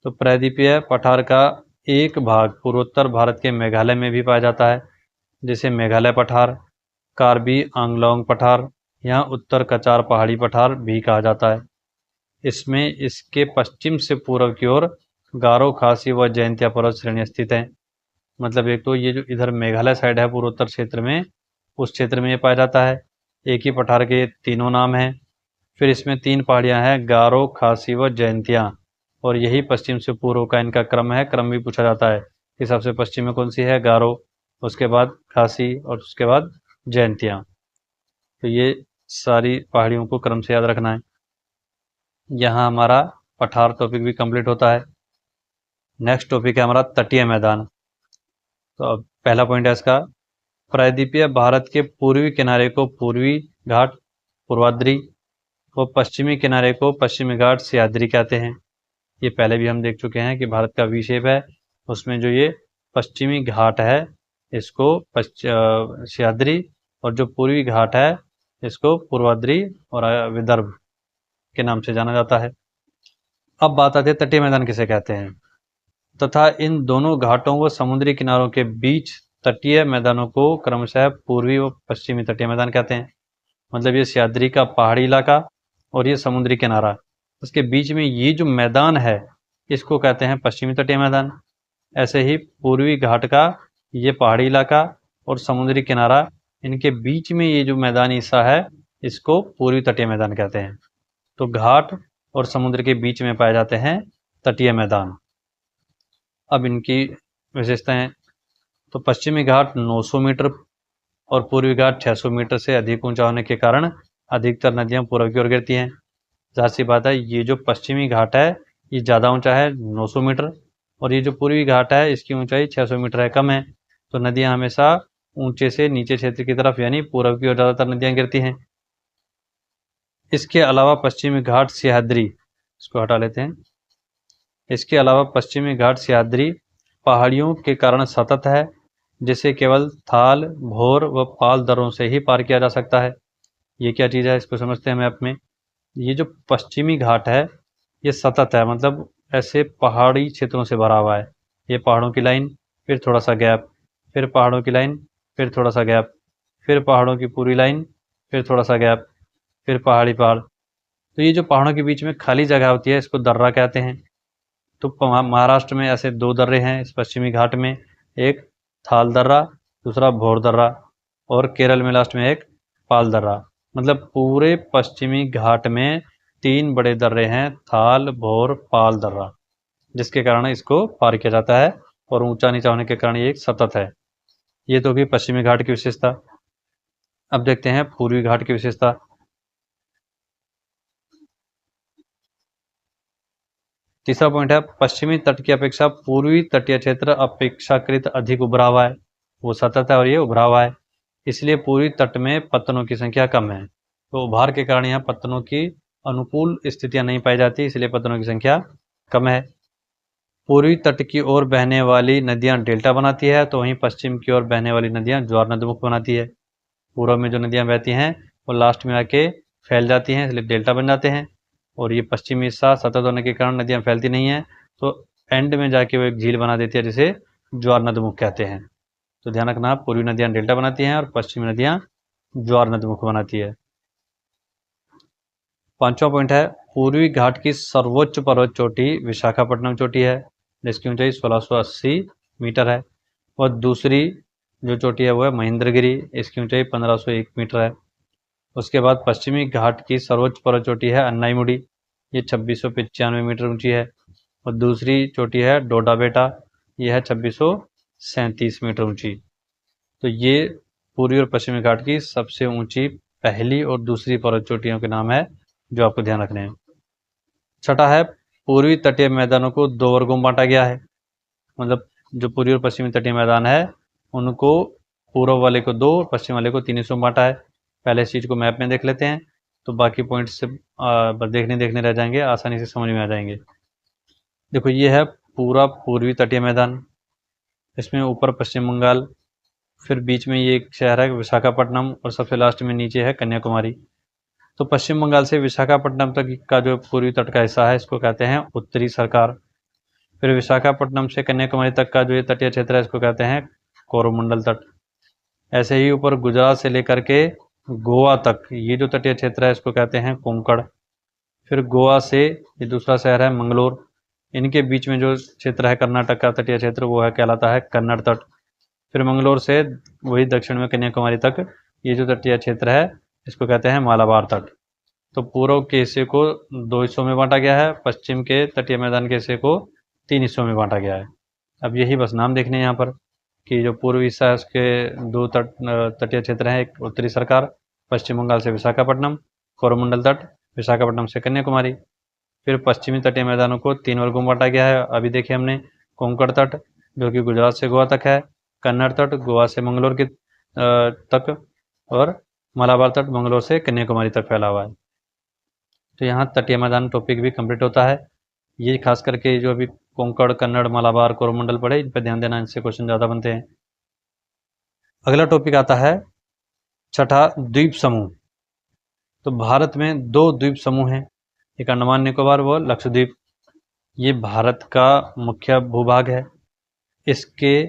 तो प्रायद्वीपीय पठार का एक भाग पूर्वोत्तर भारत के मेघालय में भी पाया जाता है, जिसे मेघालय पठार, कार्बी आंगलोंग पठार, यहाँ उत्तर कचार पहाड़ी पठार भी कहा जाता है। इसमें इसके पश्चिम से पूर्व की ओर गारो, खासी व जयंतिया पर्वत श्रेणी स्थित है। मतलब एक तो ये जो इधर मेघालय साइड है पूर्वोत्तर क्षेत्र में, उस क्षेत्र में ये पाया जाता है। एक ही पठार के तीनों नाम हैं। फिर इसमें 3 पहाड़ियाँ हैं, गारो, खासी व जयंतिया, और यही पश्चिम से पूर्व का इनका क्रम है। क्रम भी पूछा जाता है कि सबसे पश्चिम में कौन सी है, गारो, उसके बाद खासी और उसके बाद जयंतिया। तो ये सारी पहाड़ियों को क्रम से याद रखना है। यहाँ हमारा पठार टॉपिक भी कंप्लीट होता है। नेक्स्ट टॉपिक है हमारा तटीय मैदान। तो अब पहला पॉइंट है इसका, प्रायद्वीपीय भारत के पूर्वी किनारे को पूर्वी घाट पूर्वाद्री व पश्चिमी किनारे को पश्चिमी घाट सह्याद्री कहते हैं। ये पहले भी हम देख चुके हैं कि भारत का वी शेप है, उसमें जो ये पश्चिमी घाट है इसको सह्याद्री, और जो पूर्वी घाट है इसको पूर्वाद्री और विदर्भ के नाम से जाना जाता है। अब बात आती है तटीय मैदान किसे कहते हैं, तथा इन दोनों घाटों व समुद्री किनारों के बीच तटीय मैदानों को क्रमशः पूर्वी व पश्चिमी तटीय मैदान कहते हैं। मतलब ये सह्याद्री का पहाड़ी इलाका और ये समुद्री किनारा, उसके बीच में ये जो मैदान है इसको कहते हैं पश्चिमी तटीय मैदान। ऐसे ही पूर्वी घाट का ये पहाड़ी इलाका और समुद्री किनारा, इनके बीच में ये जो मैदानी हिस्सा है इसको पूर्वी तटीय मैदान कहते हैं। तो घाट और समुद्र के बीच में पाए जाते हैं तटीय मैदान। अब इनकी विशेषताएं, तो पश्चिमी घाट 900 मीटर और पूर्वी घाट 600 मीटर से अधिक ऊंचा होने के कारण अधिकतर नदियां पूर्व की ओर गिरती हैं। जाहिर सी बात है, ये जो पश्चिमी घाट है ये ज़्यादा ऊंचा है 900 मीटर, और ये जो पूर्वी घाट है इसकी ऊंचाई 600 मीटर है, कम है। तो नदियां हमेशा ऊंचे से नीचे क्षेत्र की तरफ यानी पूर्व की ओर ज़्यादातर नदियां गिरती हैं। इसके अलावा पश्चिमी घाट सह्याद्री, इसको हटा लेते हैं, इसके अलावा पश्चिमी घाट सह्याद्री पहाड़ियों के कारण सतत है, जिसे केवल थाल, भोर व पाल दर्रों से ही पार किया जा सकता है। ये क्या चीज़ है इसको समझते हैं मैप में। ये जो पश्चिमी घाट है ये सतत है, मतलब ऐसे पहाड़ी क्षेत्रों से भरा हुआ है। ये पहाड़ों की लाइन, फिर थोड़ा सा गैप, फिर पहाड़ों की लाइन, फिर थोड़ा सा गैप, फिर पहाड़ों की पूरी लाइन, फिर थोड़ा सा गैप, फिर पहाड़ी पहाड़। तो ये जो पहाड़ों के बीच में खाली जगह होती है इसको दर्रा कहते हैं। तो महाराष्ट्र में ऐसे 2 दर्रे हैं इस पश्चिमी घाट में, एक थाल दर्रा, दूसरा भोर दर्रा, और केरल में लास्ट में एक पाल दर्रा। मतलब पूरे पश्चिमी घाट में 3 बड़े दर्रे हैं, थाल, भोर, पाल दर्रा। जिसके कारण इसको पार किया जाता है, और ऊंचा नीचा होने के कारण ये एक सतत है। ये तो भी पश्चिमी घाट की विशेषता। अब देखते हैं पूर्वी घाट की विशेषता। तीसरा पॉइंट है, पश्चिमी तट की अपेक्षा पूर्वी तटीय क्षेत्र अपेक्षाकृत अधिक उभरा हुआ है। वो सतत है और ये उभरा हुआ है, इसलिए पूर्वी तट में पत्तनों की संख्या कम है। तो उभार के कारण यहाँ पत्तनों की अनुकूल स्थितियां नहीं पाई जाती, इसलिए पत्तनों की संख्या कम है। पूर्वी तट की ओर बहने वाली नदियां डेल्टा बनाती है, तो वहीं पश्चिम की ओर बहने वाली नदियां ज्वार नदमुख बनाती है। पूर्व में जो नदियां बहती हैं वो लास्ट में आके फैल जाती हैं, इसलिए डेल्टा बन जाते हैं, और ये पश्चिमी हिस्सा सतत होने के कारण नदियां फैलती नहीं हैं, तो एंड में जाके वो एक झील बना देती है जिसे ज्वार नदमुख कहते हैं। तो ध्यान रखना, पूर्वी नदियां डेल्टा बनाती हैं और पश्चिमी नदियां ज्वार नदमुख बनाती है। पांचवा पॉइंट है, पूर्वी घाट की सर्वोच्च पर्वत चोटी विशाखापट्टनम चोटी है, जिसकी ऊंचाई 1680 मीटर है, और दूसरी जो चोटी है वो है महेंद्रगिरी, इसकी ऊंचाई 1501 मीटर है। उसके बाद पश्चिमी घाट की सर्वोच्च पर्वत चोटी है अन्नाईमुड़ी, ये 2695 मीटर ऊंची है, और दूसरी चोटी है डोडा बेटा, ये है 2637 मीटर ऊंची। तो ये पूर्वी और पश्चिमी घाट की सबसे ऊंची पहली और दूसरी पर्वत चोटियों के नाम है जो आपको ध्यान रखने हैं। छठा है, पूर्वी तटीय मैदानों को 2 वर्गों में बांटा गया है, मतलब जो पूर्वी और पश्चिमी तटीय मैदान है उनको पूर्व वाले को 2, पश्चिम वाले को 3 हिस्सों में बांटा है। पहले इस चीज़ को मैप में देख लेते हैं, तो बाकी पॉइंट्स से देखने रह जाएंगे, आसानी से समझ में आ जाएंगे। देखो, ये है पूरा पूर्वी तटीय मैदान, इसमें ऊपर पश्चिम बंगाल, फिर बीच में ये एक शहर है विशाखापट्टनम, और सबसे लास्ट में नीचे है कन्याकुमारी। तो पश्चिम बंगाल से विशाखापट्टनम तक का जो पूर्वी तट का हिस्सा है इसको कहते हैं उत्तरी सरकार। फिर विशाखापट्टनम से कन्याकुमारी तक का जो ये तटीय क्षेत्र है इसको कहते हैं कोरोमंडल तट। ऐसे ही ऊपर गुजरात से लेकर के गोवा तक ये जो तटीय क्षेत्र है इसको कहते हैं कोंकण। फिर गोवा से ये दूसरा शहर है मंगलोर, इनके बीच में जो क्षेत्र है कर्नाटक का तटीय क्षेत्र वो है कहलाता है कन्नड़ तट। फिर मंगलोर से वही दक्षिण में कन्याकुमारी तक ये जो तटीय क्षेत्र है इसको कहते हैं मालाबार तट। तो पूर्व के हिस्से को 2 हिस्सों में बांटा गया है, पश्चिम के तटीय मैदान के हिस्से को 3 हिस्सों में बांटा गया है। अब यही बस नाम देखने हैं यहाँ पर कि जो पूर्वी हिस्सा है उसके 2 तटीय क्षेत्र हैं, एक उत्तरी सरकार पश्चिम बंगाल से विशाखापट्टनम, कोरोमंडल तट विशाखापट्टनम से कन्याकुमारी। फिर पश्चिमी तटीय मैदानों को 3 वर्गों में बांटा गया है, अभी देखिए हमने, कोंकण तट जो कि गुजरात से गोवा तक है, कन्नड़ तट गोवा से मंगलोर के तक, और मालाबार तट मंगलोर से कन्याकुमारी तक फैला हुआ है। तो यहाँ तटीय मैदान टॉपिक भी कंप्लीट होता है। ये खास करके जो अभी कोंकण, कन्नड़, मालाबार, कोरोमंडल पढ़े, इन पर ध्यान देना, इनसे क्वेश्चन ज़्यादा बनते हैं। अगला टॉपिक आता है छठा, द्वीप समूह। तो भारत में 2 द्वीप समूह हैं, एक अंडमान निकोबार व लक्षद्वीप। ये भारत का मुख्य भूभाग है। इसके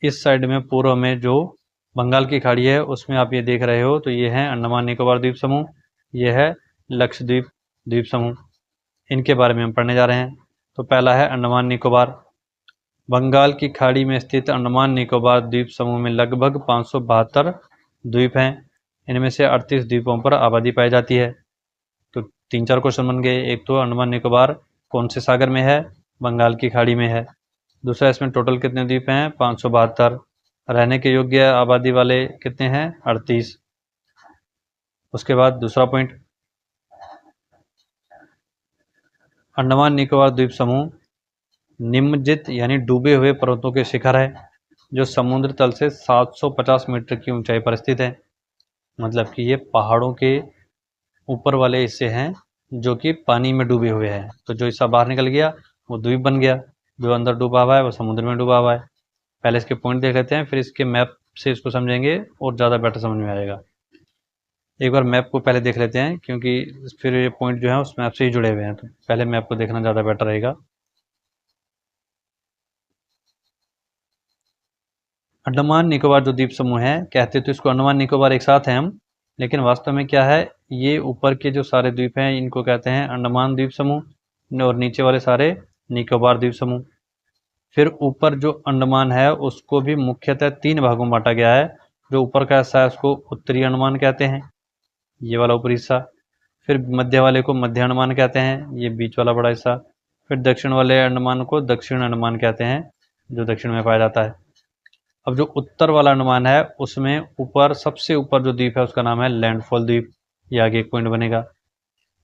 इस साइड में पूर्व में जो बंगाल की खाड़ी है उसमें आप ये देख रहे हो, तो ये है अंडमान निकोबार द्वीप समूह, ये है लक्षद्वीप द्वीप समूह। इनके बारे में हम पढ़ने जा रहे हैं। तो पहला है अंडमान निकोबार। बंगाल की खाड़ी में स्थित अंडमान निकोबार द्वीप समूह में लगभग 572 द्वीप हैं। इनमें से 38 द्वीपों पर आबादी पाई जाती है। तो 3-4 क्वेश्चन बन गए। एक तो अंडमान निकोबार कौन से सागर में है? बंगाल की खाड़ी में है। दूसरा, इसमें टोटल कितने द्वीप हैं? 572। रहने के योग्य आबादी वाले कितने हैं? 38। उसके बाद दूसरा पॉइंट, अंडमान निकोबार द्वीप समूह निम्नजित यानी डूबे हुए पर्वतों के शिखर है जो समुद्र तल से 750 मीटर की ऊंचाई पर स्थित है। मतलब कि ये पहाड़ों के ऊपर वाले हिस्से हैं जो कि पानी में डूबे हुए हैं। तो जो हिस्सा बाहर निकल गया वो द्वीप बन गया, जो अंदर डूबा हुआ है वो समुद्र में डूबा हुआ है। पहले इसके पॉइंट देख लेते हैं, फिर इसके मैप से इसको समझेंगे और ज़्यादा बेटर समझ में आएगा। एक बार मैप को पहले देख लेते हैं क्योंकि फिर ये पॉइंट जो है उस मैप से ही जुड़े हुए हैं, तो पहले मैप को देखना ज़्यादा बेटर रहेगा। अंडमान निकोबार जो द्वीप समूह है, कहते तो इसको अंडमान निकोबार एक साथ हैं हम, लेकिन वास्तव में क्या है, ये ऊपर के जो सारे द्वीप हैं इनको कहते हैं अंडमान द्वीप समूह और नीचे वाले सारे निकोबार द्वीप समूह। फिर ऊपर जो अंडमान है उसको भी मुख्यतः 3 भागों में बांटा गया है। जो ऊपर का हिस्सा है उसको उत्तरी अंडमान कहते हैं, ये वाला ऊपरी हिस्सा। फिर मध्य वाले को मध्य अंडमान कहते हैं, ये बीच वाला बड़ा हिस्सा। फिर दक्षिण वाले अंडमान को दक्षिण अंडमान कहते हैं, जो दक्षिण में पाया जाता है। अब जो उत्तर वाला अंडमान है उसमें ऊपर सबसे ऊपर जो द्वीप है उसका नाम है लैंडफॉल द्वीप, ये आगे एक पॉइंट बनेगा।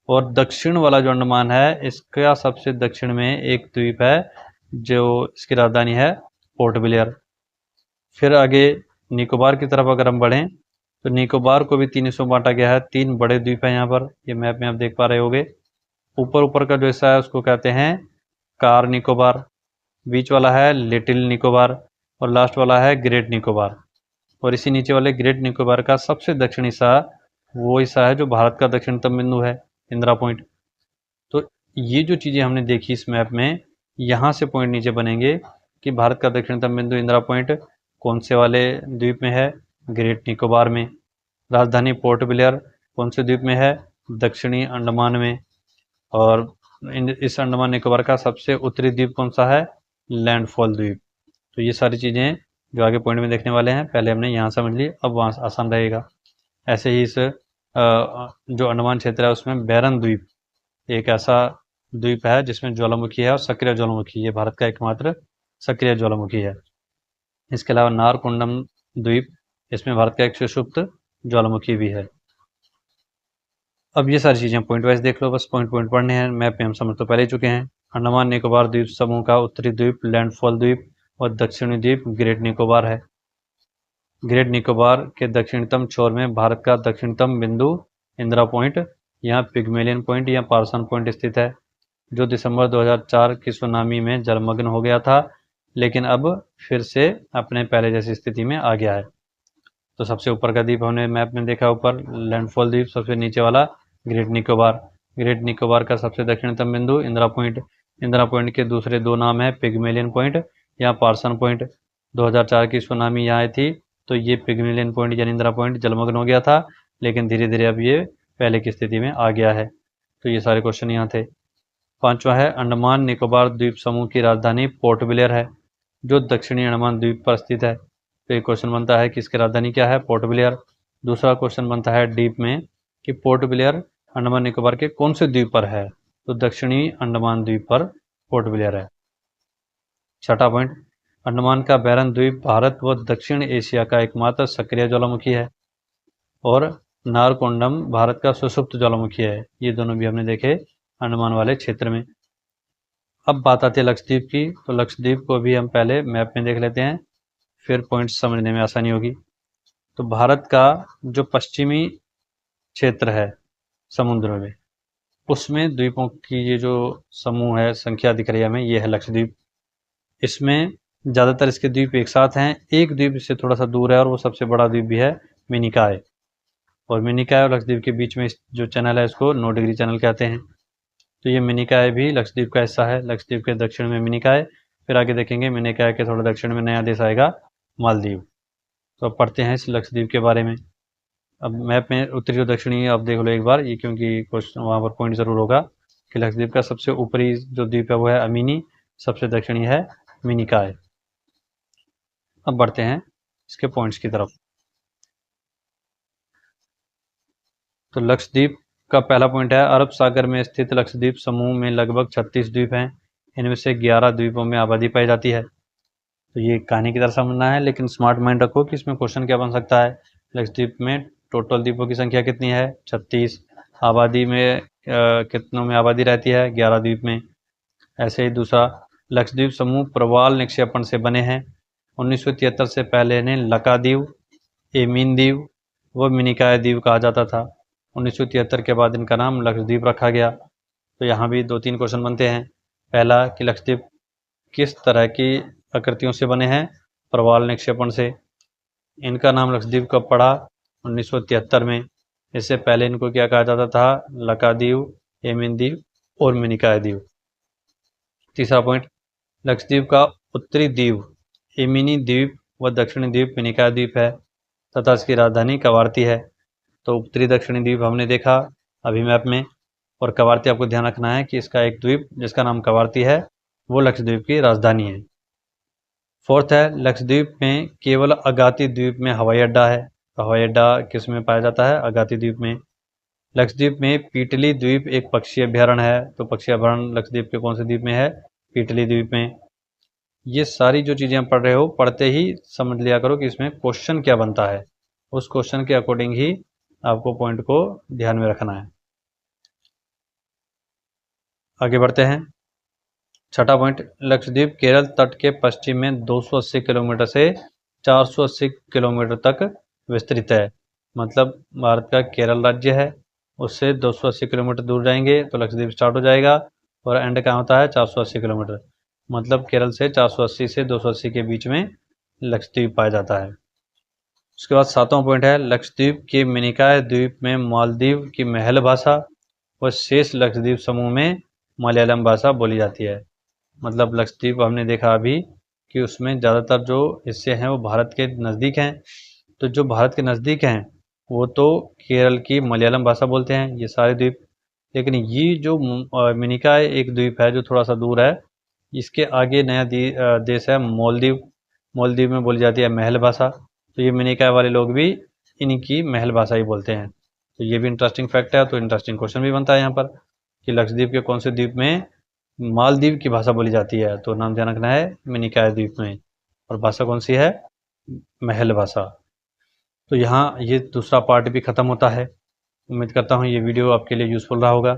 और दक्षिण वाला जो अंडमान है इसका सबसे दक्षिण में एक द्वीप है जो इसकी राजधानी है पोर्ट ब्लेयर। फिर आगे निकोबार की तरफ अगर हम बढ़ें तो निकोबार को भी 3 हिस्सों में बांटा गया है, 3 बड़े द्वीप हैं यहाँ पर, ये मैप में आप देख पा रहे होंगे। ऊपर का जो हिस्सा है उसको कहते हैं कार निकोबार, बीच वाला है लिटिल निकोबार और लास्ट वाला है ग्रेट निकोबार। और इसी नीचे वाले ग्रेट निकोबार का सबसे दक्षिणी हिस्सा वो हिस्सा है जो भारत का दक्षिणतम बिंदु है, इंदिरा पॉइंट। तो ये जो चीज़ें हमने देखी इस मैप में, यहाँ से पॉइंट नीचे बनेंगे कि भारत का दक्षिणतम बिंदु इंदिरा पॉइंट कौन से वाले द्वीप में है, ग्रेट निकोबार में। राजधानी पोर्ट ब्लेयर कौन से द्वीप में है, दक्षिणी अंडमान में। और इस अंडमान निकोबार का सबसे उत्तरी द्वीप कौन सा है, लैंडफॉल द्वीप। तो ये सारी चीज़ें जो आगे पॉइंट में देखने वाले हैं, पहले हमने यहाँ समझ ली, अब वहाँ आसान रहेगा। ऐसे ही इस जो अंडमान क्षेत्र है उसमें बैरन द्वीप एक ऐसा द्वीप है जिसमें ज्वालामुखी है और सक्रिय ज्वालामुखी, ये भारत का एकमात्र सक्रिय ज्वालामुखी है। इसके अलावा नारकोंडम द्वीप, इसमें भारत का एक सुषुप्त ज्वालामुखी भी है। अब ये सारी चीज़ें पॉइंट वाइज देख लो, बस पॉइंट पढ़ने हैं, मैप में हम समझ तो पहले ही चुके हैं। अंडमान निकोबार द्वीप समूह का उत्तरी द्वीप लैंडफॉल द्वीप और दक्षिणी द्वीप ग्रेट निकोबार है। ग्रेट निकोबार के दक्षिणतम छोर में भारत का दक्षिणतम बिंदु इंदिरा पॉइंट, यहाँ पिग्मेलियन पॉइंट या पार्सन पॉइंट स्थित है, जो दिसंबर 2004 की सुनामी में जलमग्न हो गया था, लेकिन अब फिर से अपने पहले जैसी स्थिति में आ गया है। तो सबसे ऊपर का द्वीप हमने मैप में देखा, ऊपर लैंडफॉल द्वीप, सबसे नीचे वाला ग्रेट निकोबार। ग्रेट निकोबार का सबसे दक्षिणतम बिंदु इंदिरा पॉइंट। इंदिरा पॉइंट के दूसरे दो नाम है पिग्मेलियन पॉइंट या पार्सन पॉइंट। 2004 की सुनामी यहाँ आई थी तो ये पिग्मेलियन पॉइंट यानी इंदिरा पॉइंट जलमग्न हो गया था, लेकिन धीरे धीरे अब ये पहले की स्थिति में आ गया है। तो ये सारे क्वेश्चन यहाँ थे। पांचवा है अंडमान निकोबार द्वीप समूह की राजधानी पोर्ट ब्लेयर है, जो दक्षिणी अंडमान द्वीप पर स्थित है। तो एक क्वेश्चन बनता है कि इसकी राजधानी क्या है, पोर्ट ब्लेयर। दूसरा क्वेश्चन बनता है डीप में कि पोर्ट ब्लेयर अंडमान निकोबार के कौन से द्वीप पर है, तो दक्षिणी अंडमान द्वीप पर पोर्ट ब्लेयर है। छठा पॉइंट, अंडमान का बैरन द्वीप भारत व दक्षिण एशिया का एकमात्र सक्रिय ज्वालामुखी है और नारकोंडम भारत का सुषुप्त ज्वालामुखी है। ये दोनों भी हमने देखे अंडमान वाले क्षेत्र में। अब बात आती है लक्षद्वीप की, तो लक्षद्वीप को भी हम पहले मैप में देख लेते हैं, फिर पॉइंट्स समझने में आसानी होगी। तो भारत का जो पश्चिमी क्षेत्र है समुद्र में, उसमें द्वीपों की ये जो समूह है, संख्या दिख रही है हमें, ये है लक्षद्वीप। इसमें ज़्यादातर इसके द्वीप एक साथ हैं, एक द्वीप इससे थोड़ा सा दूर है और वो सबसे बड़ा द्वीप भी है मिनिकॉय। और मिनिकॉय और लक्षद्वीप के बीच में जो चैनल है इसको 9 डिग्री चैनल कहते हैं। तो ये मिनिकॉय भी लक्षद्वीप का हिस्सा है। लक्षद्वीप के दक्षिण में मिनिकॉय, फिर आगे देखेंगे मिनिकॉय के थोड़ा दक्षिण में नया देश आएगा मालदीव। तो अब पढ़ते हैं इस लक्षद्वीप के बारे में। अब मैप में उत्तरी और दक्षिणी आप देख लो एक बार, ये क्योंकि क्वेश्चन वहाँ पर पॉइंट ज़रूर होगा कि लक्षद्वीप का सबसे ऊपरी जो द्वीप है वो है अमीनी, सबसे दक्षिणी है मिनिकॉय। अब बढ़ते हैं इसके पॉइंट्स की तरफ। तो लक्षद्वीप का पहला पॉइंट है अरब सागर में स्थित लक्षद्वीप समूह में लगभग 36 द्वीप हैं, इनमें से 11 द्वीपों में आबादी पाई जाती है। तो ये कहानी की तरह समझना है, लेकिन स्मार्ट माइंड रखो कि इसमें क्वेश्चन क्या बन सकता है। लक्षद्वीप में टोटल द्वीपों की संख्या कितनी है, 36। आबादी में कितनों में आबादी रहती है, 11 द्वीप में। ऐसे ही दूसरा, लक्षद्वीप समूह प्रवाल निक्षेपण से बने हैं। 1973 से पहले इन्हें लकाद्वीप, एमीन द्वीप व मिनिकॉय द्वीप कहा जाता था। 1973 के बाद इनका नाम लक्षद्वीप रखा गया। तो यहाँ भी 2-3 क्वेश्चन बनते हैं। पहला कि लक्षद्वीप किस तरह की आकृतियों से बने हैं, प्रवाल निक्षेपण से। इनका नाम लक्षद्वीप कब पड़ा, 1973 में। इससे पहले इनको क्या कहा जाता था, लकाद्वीप, एमीन द्वीप और मिनिकॉय द्वीप। तीसरा पॉइंट, लक्षद्वीप का उत्तरी द्वीप एमिनी द्वीप व दक्षिणी द्वीप मिनिकॉय द्वीप है तथा इसकी राजधानी कवारती है। तो उत्तरी दक्षिणी द्वीप हमने देखा अभी मैप में, और कवारती आपको ध्यान रखना है कि इसका एक द्वीप जिसका नाम कवारती है वो लक्षद्वीप की राजधानी है। फोर्थ है, लक्षद्वीप में केवल अगाती द्वीप में हवाई अड्डा है। तो हवाई अड्डा किस में पाया जाता है, अगाती द्वीप में। लक्षद्वीप में पीटली द्वीप एक पक्षी अभ्यारण्य है, तो पक्षी अभ्यारण्य लक्षद्वीप के कौन से द्वीप में है? पीटली द्वीप में। ये सारी जो चीज़ें आप पढ़ रहे हो, पढ़ते ही समझ लिया करो कि इसमें क्वेश्चन क्या बनता है, उस क्वेश्चन के अकॉर्डिंग ही आपको पॉइंट को ध्यान में रखना है। आगे बढ़ते हैं। छठा पॉइंट, लक्षद्वीप केरल तट के पश्चिम में 280 किलोमीटर से 480 किलोमीटर तक विस्तृत है। मतलब भारत का केरल राज्य है, उससे 280 किलोमीटर दूर जाएंगे तो लक्षद्वीप स्टार्ट हो जाएगा और एंड कहाँ होता है? 480 किलोमीटर। मतलब केरल से 480 से 280 के बीच में लक्षद्वीप पाया जाता है। उसके बाद सातवां पॉइंट है, लक्षद्वीप के मिनिकॉय द्वीप में मालदीव की महल भाषा व शेष लक्षद्वीप समूह में मलयालम भाषा बोली जाती है। मतलब लक्षद्वीप हमने देखा अभी कि उसमें ज़्यादातर जो हिस्से हैं वो भारत के नज़दीक हैं, तो जो भारत के नज़दीक हैं वो तो केरल की मलयालम भाषा बोलते हैं ये सारे द्वीप। लेकिन ये जो मिनिकॉय एक द्वीप है जो थोड़ा सा दूर है, इसके आगे नया देश है मालदीव। मालदीव में बोली जाती है महल भाषा, तो ये मिनिकॉय वाले लोग भी इनकी महल भाषा ही बोलते हैं। तो ये भी इंटरेस्टिंग फैक्ट है। तो इंटरेस्टिंग क्वेश्चन भी बनता है यहाँ पर कि लक्षद्वीप के कौन से द्वीप में मालदीव की भाषा बोली जाती है? तो नाम ध्यान रखना है मिनिकॉय द्वीप में, और भाषा कौन सी है? महल भाषा। तो यहाँ ये दूसरा पार्ट भी ख़त्म होता है। उम्मीद करता हूँ ये वीडियो आपके लिए यूज़फुल रहा होगा।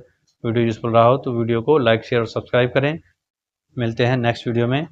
वीडियो यूज़फुल रहा हो तो वीडियो को लाइक, शेयर और सब्सक्राइब करें। मिलते हैं नेक्स्ट वीडियो में।